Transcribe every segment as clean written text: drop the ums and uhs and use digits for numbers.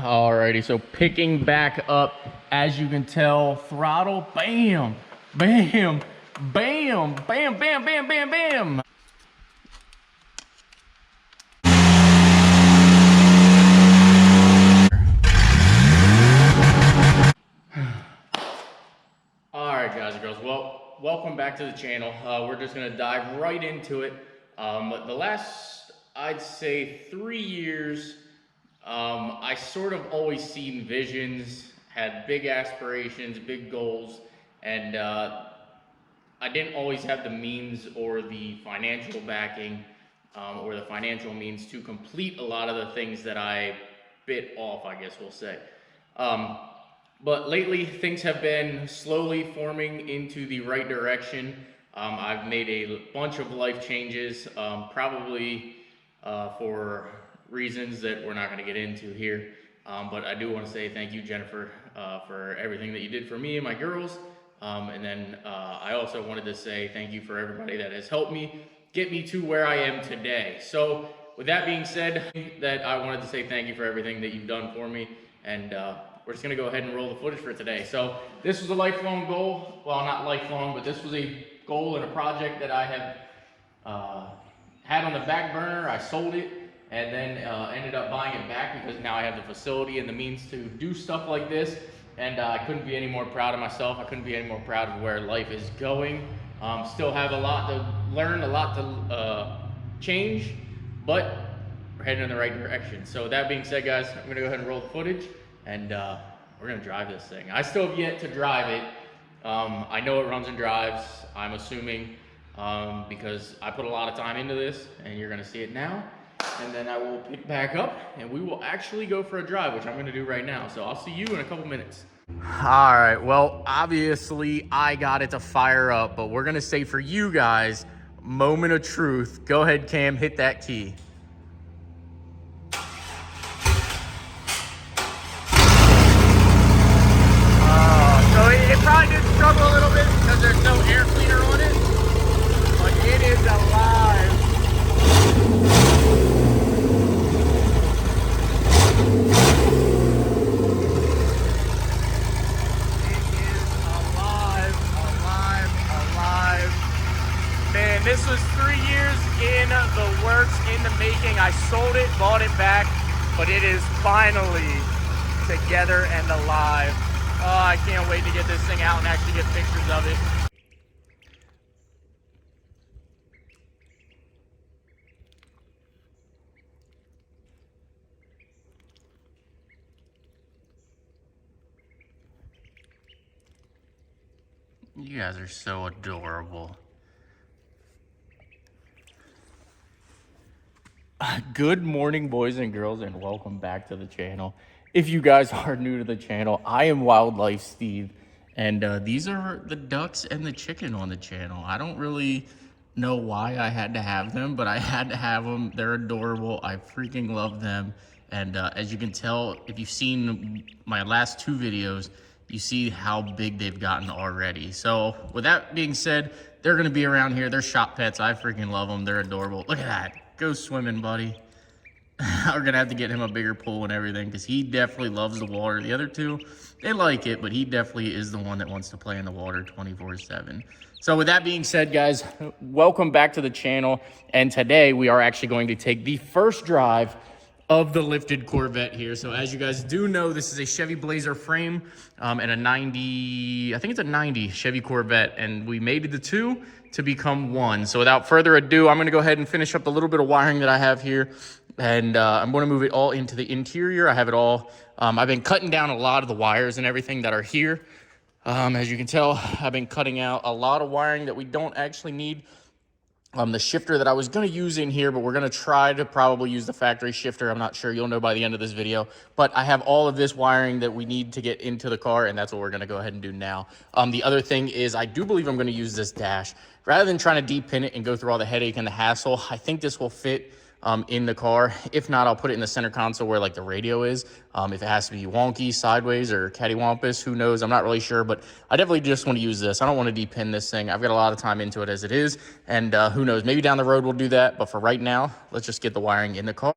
Alrighty, so picking back up, as you can tell, throttle, bam, bam, bam, bam, bam, bam, bam, bam. Alright guys and girls, well, welcome back to the channel. We're just going to dive right into it. The last, I'd say, 3 years, I sort of always seen visions, had big aspirations, big goals, and I didn't always have the means or the financial backing or the financial means to complete a lot of the things that I bit off, I guess we'll say. But lately, things have been slowly forming into the right direction. I've made a bunch of life changes, probably for reasons that we're not going to get into here. But I do want to say thank you, Jennifer, for everything that you did for me and my girls. And then I also wanted to say thank you for everybody that has helped me get me to where I am today. So with that being said, that I wanted to say thank you for everything that you've done for me. And we're just going to go ahead and roll the footage for today. So this was a lifelong goal. Well, not lifelong, but this was a goal and a project that I have had on the back burner. I sold it and then ended up buying it back because now I have the facility and the means to do stuff like this. And I couldn't be any more proud of myself. I couldn't be any more proud of where life is going. Still have a lot to learn, a lot to change, but we're heading in the right direction. So that being said, guys, I'm going to go ahead and roll the footage, and we're going to drive this thing. I still have yet to drive it. I know it runs and drives, I'm assuming, because I put a lot of time into this, and you're going to see it now. And then I will pick back up and we will actually go for a drive, which I'm going to do right now. So I'll see you in a couple minutes. All right, well, obviously I got it to fire up, but we're going to say for you guys, moment of truth. Go ahead, Cam, hit that key. So it probably did struggle a little bit because there's no air cleaner on it, but it is alive. Man, this was 3 years in the works, in the making. I sold it, bought it back, but it is finally together and alive. Oh, I can't wait to get this thing out and actually get pictures of it. You guys are so adorable. Good morning, boys and girls, and welcome back to the channel. If you guys are new to the channel, I am Wildlife Steve, and these are the ducks and the chicken on the channel. I don't really know why I had to have them, but I had to have them. They're adorable. I freaking love them. And as you can tell, if you've seen my last 2 videos, you see how big they've gotten already. So with that being said, they're going to be around here. They're shop pets. I freaking love them. They're adorable. Look at that. Go swimming, buddy. We're going to have to get him a bigger pool and everything because he definitely loves the water. The other 2, they like it, but he definitely is the one that wants to play in the water 24/7. So with that being said, guys, welcome back to the channel. And today we are actually going to take the first drive of the lifted Corvette here. So as you guys do know, this is a Chevy Blazer frame and a 90, I think it's a 90 Chevy Corvette. And we made the 2 to become 1. So without further ado, I'm going to go ahead and finish up the little bit of wiring that I have here. And I'm going to move it all into the interior. I have it all. I've been cutting down a lot of the wires and everything that are here. As you can tell, I've been cutting out a lot of wiring that we don't actually need. The shifter that I was going to use in here, but we're going to try to probably use the factory shifter. I'm not sure. You'll know by the end of this video. But I have all of this wiring that we need to get into the car, and that's what we're going to go ahead and do now. The other thing is I do believe I'm going to use this dash. Rather than trying to de-pin it and go through all the headache and the hassle, I think this will fit in the car. If not, I'll put it in the center console where like the radio is. If it has to be wonky, sideways, or cattywampus, who knows? I'm not really sure, but I definitely just want to use this. I don't want to de-pin this thing. I've got a lot of time into it as it is, and who knows? Maybe down the road we'll do that, but for right now, let's just get the wiring in the car.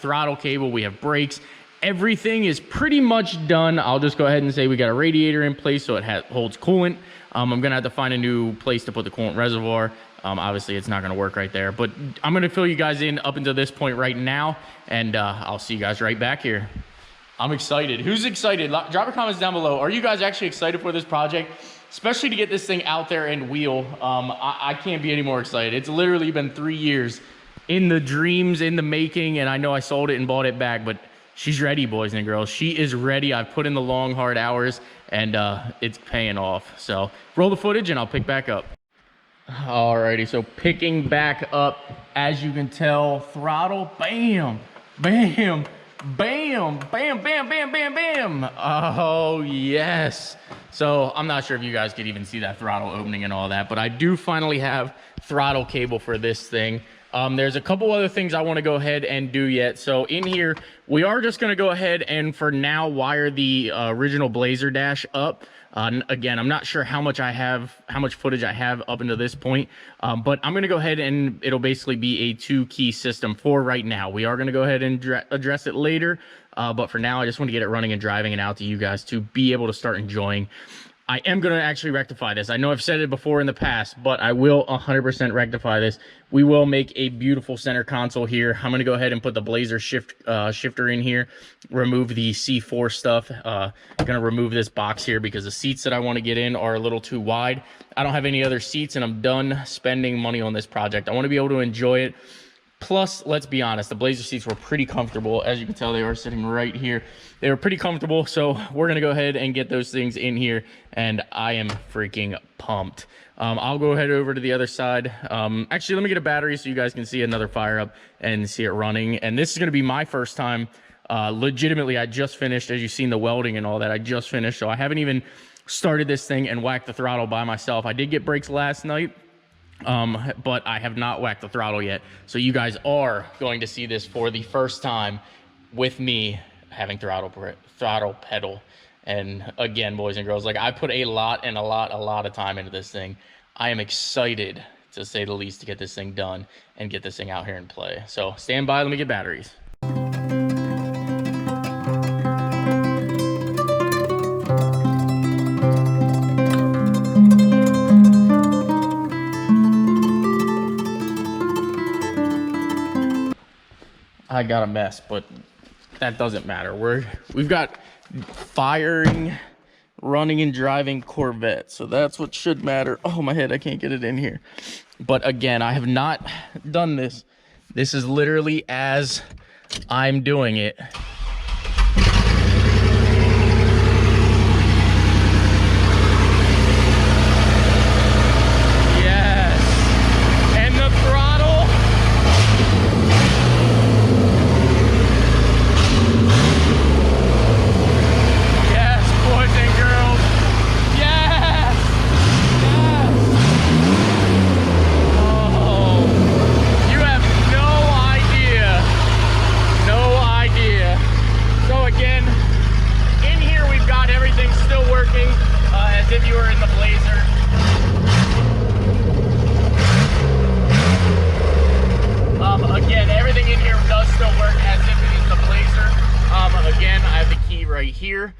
throttle cable, we have brakes. Everything is pretty much done. I'll just go ahead and say we got a radiator in place so it holds coolant. I'm gonna have to find a new place to put the coolant reservoir. Obviously it's not gonna work right there, but I'm gonna fill you guys in up until this point right now, and I'll see you guys right back here. I'm excited. Who's excited? Drop your comments down below. Are you guys actually excited for this project? Especially to get this thing out there and wheel. I can't be any more excited. It's literally been 3 years in the dreams, in the making, and I know I sold it and bought it back, but she's ready, boys and girls. She is ready. I've put in the long, hard hours, and it's paying off. So roll the footage and I'll pick back up. Alrighty, so picking back up, as you can tell, throttle, bam, bam, bam, bam, bam, bam, bam, bam. Oh, yes. So I'm not sure if you guys could even see that throttle opening and all that, but I do finally have throttle cable for this thing. There's a couple other things I want to go ahead and do yet. So in here, we are just going to go ahead and for now wire the original Blazer dash up. Again, I'm not sure how much footage I have up until this point, but I'm going to go ahead and it'll basically be a 2-key system for right now. We are going to go ahead and address it later, but for now, I just want to get it running and driving and out to you guys to be able to start enjoying. I am going to actually rectify this. I know I've said it before in the past, but I will 100% rectify this. We will make a beautiful center console here. I'm going to go ahead and put the Blazer shifter in here, remove the C4 stuff. I'm going to remove this box here because the seats that I want to get in are a little too wide. I don't have any other seats, and I'm done spending money on this project. I want to be able to enjoy it. Plus, let's be honest, the Blazer seats were pretty comfortable. As you can tell, they are sitting right here. They were pretty comfortable, so we're going to go ahead and get those things in here, and I am freaking pumped. I'll go ahead over to the other side. Actually, let me get a battery so you guys can see another fire up and see it running. And this is going to be my first time. Legitimately, I just finished, as you've seen the welding and all that, I just finished, so I haven't even started this thing and whacked the throttle by myself. I did get brakes last night, but I have not whacked the throttle yet. So you guys are going to see this for the first time with me having throttle pedal. And again, boys and girls, like I put a lot of time into this thing. I am excited, to say the least, to get this thing done and get this thing out here and play. So stand by, let me get batteries. I got a mess, but that doesn't matter. We've got firing, running, and driving Corvette, so that's what should matter. Oh, my head, I can't get it in here. But again, I have not done this. This is literally as I'm doing it. If you were in the Blazer. Again, everything in here does still work as if it is the Blazer. Again, I have the key right here.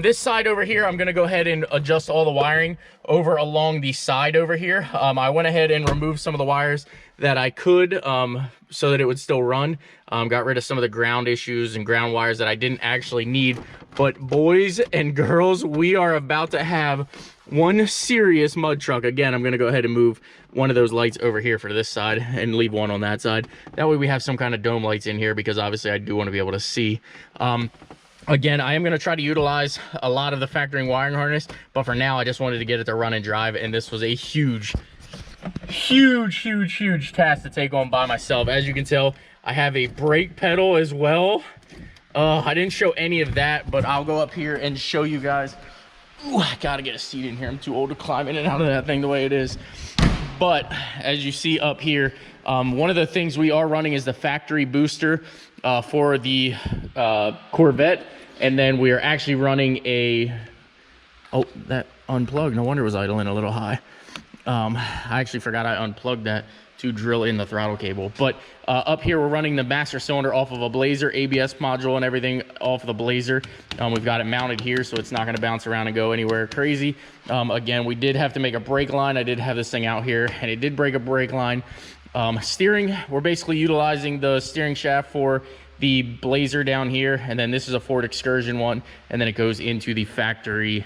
This side over here, I'm gonna go ahead and adjust all the wiring over along the side over here. I went ahead and removed some of the wires that I could so that it would still run. Got rid of some of the ground issues and ground wires that I didn't actually need. But boys and girls, we are about to have one serious mud truck. Again, I'm gonna go ahead and move one of those lights over here for this side and leave one on that side. That way we have some kind of dome lights in here, because obviously I do want to be able to see. Again, I am going to try to utilize a lot of the factoring wiring harness, but for now I just wanted to get it to run and drive, and this was a huge task to take on by myself. As you can tell, I have a brake pedal as well. I didn't show any of that, but I'll go up here and show you guys. Ooh, I gotta get a seat in here. I'm too old to climb in and out of that thing the way it is. But as you see up here, one of the things we are running is the factory booster for the Corvette, and then we are actually running a, oh, that unplugged, no wonder it was idling a little high. I actually forgot I unplugged that to drill in the throttle cable. But up here, we're running the master cylinder off of a Blazer, ABS module and everything off of the Blazer. We've got it mounted here, so it's not gonna bounce around and go anywhere crazy. Again, we did have to make a brake line. I did have this thing out here, and it did break a brake line. Steering, we're basically utilizing the steering shaft for the Blazer down here, and then this is a Ford Excursion one, and then it goes into the factory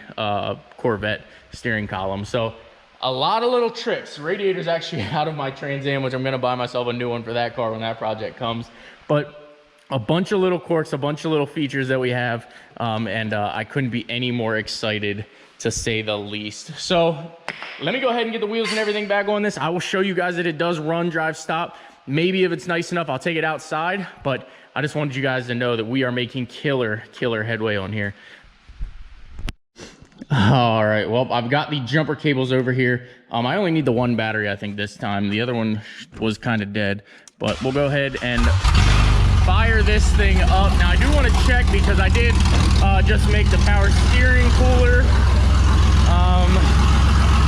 Corvette steering column. So a lot of little tricks. Radiator's actually out of my Trans Am, which I'm gonna buy myself a new one for that car when that project comes. But a bunch of little quirks, a bunch of little features that we have, and I couldn't be any more excited, to say the least. So let me go ahead and get the wheels and everything back on this. I will show you guys that it does run, drive, stop. Maybe if it's nice enough, I'll take it outside, but I just wanted you guys to know that we are making killer headway on here. All right, well, I've got the jumper cables over here. I only need the one battery, I think, this time. The other one was kind of dead, but we'll go ahead and fire this thing up. Now, I do want to check, because I did just make the power steering cooler.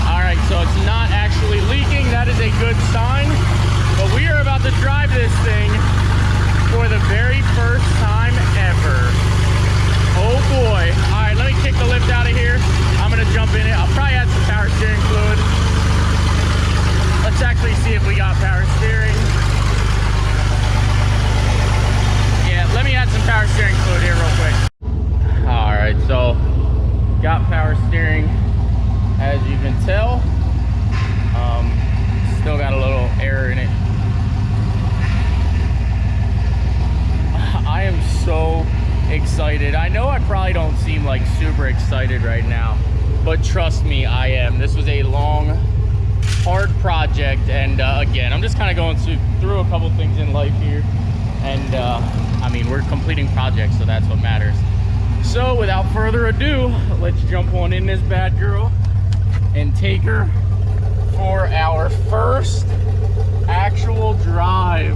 All right, so it's not actually leaking. That is a good sign. But we are about to drive this thing for the very first time ever. Oh boy. All right, let me kick the lift out of here. I'm gonna jump in it. I'll probably add some power steering fluid. Let's actually see if we got power steering. Yeah, let me add some power steering fluid here real quick. All right, so got power steering, as you can tell. Still got a little error in it. I am so excited. I know I probably don't seem like super excited right now, but trust me, I am. This was a long, hard project, and again, I'm just kind of going through a couple things in life here, and I mean, we're completing projects, so that's what matters. So without further ado, let's jump on in this bad girl and take her for our first actual drive.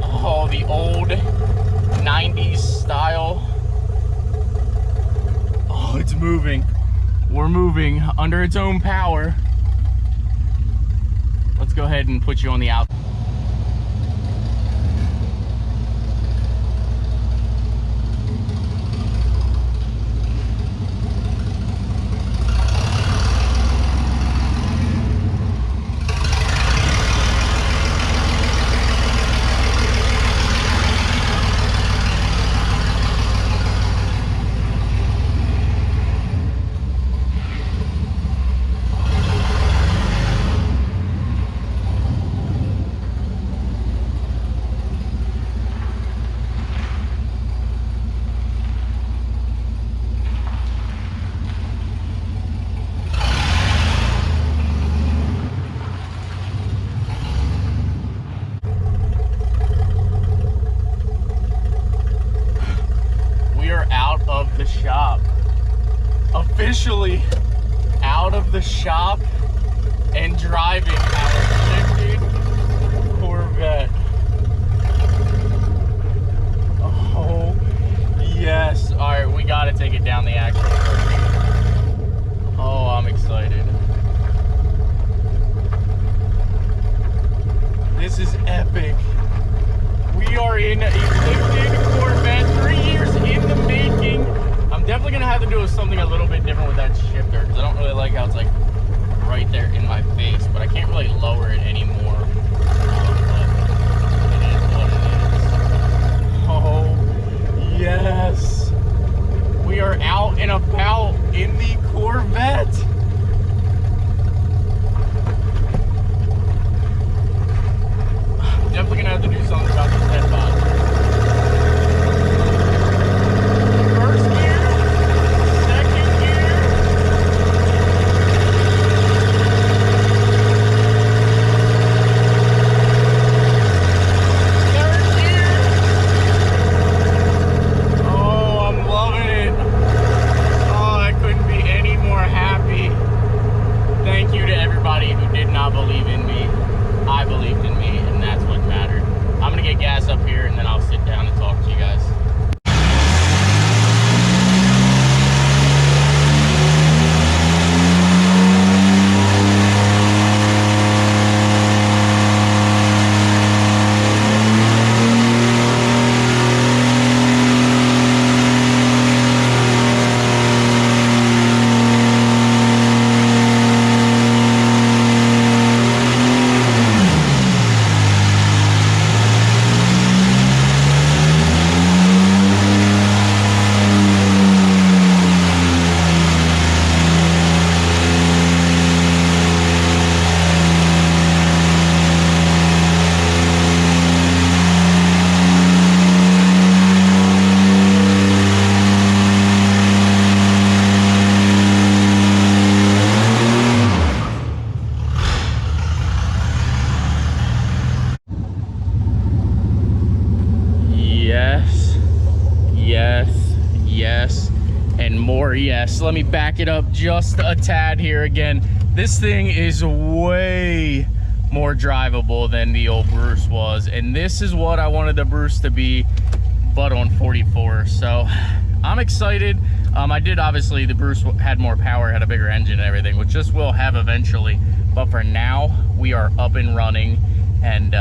Oh, the old 90s style. Oh, it's moving. We're moving under its own power. Let's go ahead and put you on the out. The shop, officially out of the shop and driving our lifted Corvette. Oh yes. All right, we got to take it down the actual road. Oh, I'm excited. This is epic. We are in a lifted Corvette, 3 years in the making. I'm definitely gonna have to do something a little bit different with that shifter, because I don't really like how it's like right there in my face, but I can't really lower it anymore. But it is what it is. Oh yes, we are out and about in the Corvette. Definitely gonna have to do something about this head bod. First gear, second gear. Third gear. Oh, I'm loving it. Oh, I couldn't be any more happy. Thank you to everybody who did not believe in me. I believed in me, and that's what mattered. I'm gonna get gas up here, and then I'll sit down and talk to you guys. more. Yes, let me back it up just a tad here again. This thing is way more drivable than the old Bruce was, and this is what I wanted the Bruce to be, but on 44. So I'm excited. I did, obviously the Bruce had more power, had a bigger engine and everything, which this will have eventually, but for now we are up and running. And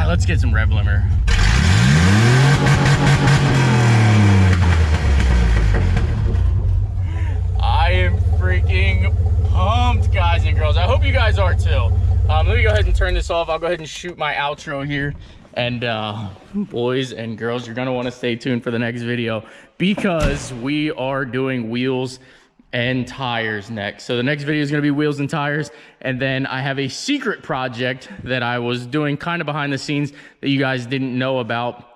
let's get some rev limiter. I am freaking pumped, guys and girls. I hope you guys are too. Let me go ahead and turn this off. I'll go ahead and shoot my outro here. And boys and girls, you're gonna wanna stay tuned for the next video because we are doing wheels and tires next. So the next video is going to be wheels and tires, and then I have a secret project that I was doing kind of behind the scenes that you guys didn't know about,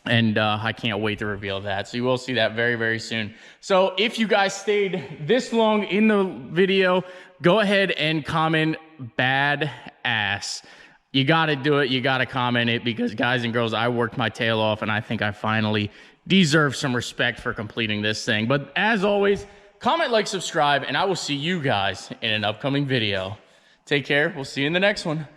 and I can't wait to reveal that. So you will see that very, very soon. So if you guys stayed this long in the video, go ahead and comment bad ass. You got to do it. You got to comment it because, guys and girls, I worked my tail off, and I think I finally deserve some respect for completing this thing. But as always, comment, like, subscribe, and I will see you guys in an upcoming video. Take care. We'll see you in the next one.